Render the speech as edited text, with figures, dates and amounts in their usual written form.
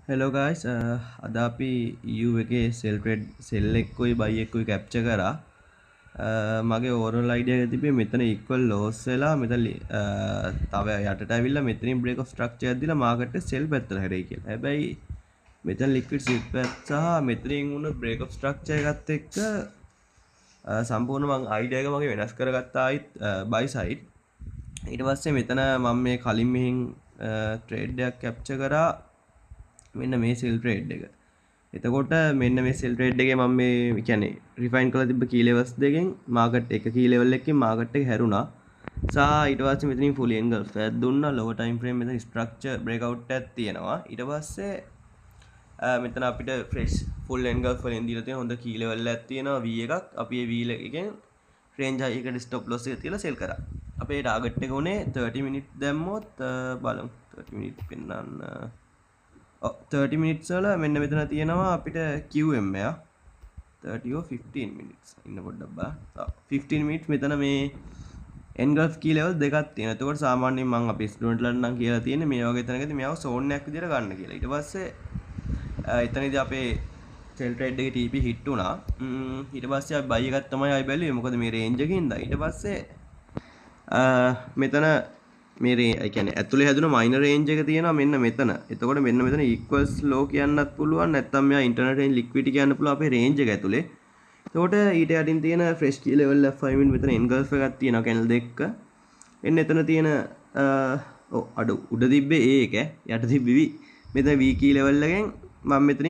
Hello guys අද අපි EU එකේ සෙල් ට්‍රේඩ් සෙල් එක්කුයි බයි එක්කුයි කැප්චර් කරා. මගේ ඕවරෝල් අයිඩියා එක තිබ්බේ මෙතන ඉක්වල් ලෝස් වෙලා මෙතන තව යටට ඇවිල්ලා මෙතනින් බ්‍රේක් ඔෆ් ස්ට්‍රක්චර් එකක් දීලා මාකට් එක සෙල් පැත්තට හැරෙයි කියලා. හැබැයි මෙතන ලික්විඩ් සිප් පැත්ත සහ මෙතනින් වුණ බ්‍රේක් ඔෆ් ස්ට්‍රක්චර් එකත් එක්ක සම්පූර්ණ මම අයිඩියා එක මගේ වෙනස් කරගත්තා ආයිත් බයි සයිඩ්. ඊට පස්සේ මෙතන මම මේ කලින් මෙහින් ට්‍රේඩ් එකක් කැප්චර් කරා මෙන්න මේ සෙල් ට්‍රේඩ් එක. එතකොට මෙන්න මේ සෙල් ට්‍රේඩ් එකේ මම මේ කියන්නේ රිෆයින් කරලා තිබ්බ කී ලෙවල්ස් දෙකෙන් මාකට් එක කී ලෙවල් එකකින් මාකට් එක හැරුණා. සහ ඊට පස්සේ මෙතනින් ෆුල් එන්ගල්ෆ් එකක් දුන්නා. ලෝවර් ටයිම් ෆ්‍රේම් මෙතන ස්ට්‍රක්චර් බ්‍රේක්අවුට් එකක් තියෙනවා. ඊට පස්සේ මෙතන අපිට ෆ්‍රෙෂ් ෆුල් එන්ගල්ෆ් වලින් දීලා තියෙන හොඳ කී ලෙවල් එකක් තියෙනවා V එකක්. අපි ඒ V එකෙන් රේන්ජ් හයි එකට ස්ටොප් ලොස් එක තියලා සෙල් කරා. අපේ ටාගට් එක උනේ 30 මිනිත් දැම්මොත් බලමු 30 මිනිත් පෙන්නන්න 30 මිනිත්ස් වල මෙන්න මෙතන තියෙනවා අපිට QM එක 30 or 15 minutes ඉන්න පොඩ්ඩක් බලන්න 15 minutes මෙතන මේ engulf key level දෙකක් තියෙනවා. එතකොට සාමාන්‍යයෙන් මම අපේ ස්ටුඩන්ට්ලට නම් කියලා තියෙන්නේ මේ වගේ තැනකදී මෙයාව zone එකක් විදිහට ගන්න කියලා. ඊට පස්සේ එතනදී අපේ sell trade එකේ TP hit වුණා. ඊට පස්සේ අපි buy එකක් තමයි ආයි බැලුවේ. මොකද මේ range එකේ ඉඳලා. ඊට පස්සේ මෙතන මේ කියන්නේ ඇතුලේ හැදුන මයිනර් රේන්ජ් එක තියෙනවා මෙන්න මෙතන. එතකොට මෙන්න මෙතන equals low කියන්නත් පුළුවන්. නැත්නම් මෙයා ඉන්ටර්නල් රේන්ජ් liquidity කියන්න පුළුවන් අපේ රේන්ජ් එක ඇතුලේ. එතකොට ඊට යටින් තියෙන fresh key level F5 in මෙතන engulf එකක් තියෙනවා candle දෙකක. එන්න එතන තියෙන අඩු උඩ තිබ්බේ A එක යට තිබ්බේ V. මෙතන V key level එකෙන් මම මෙතන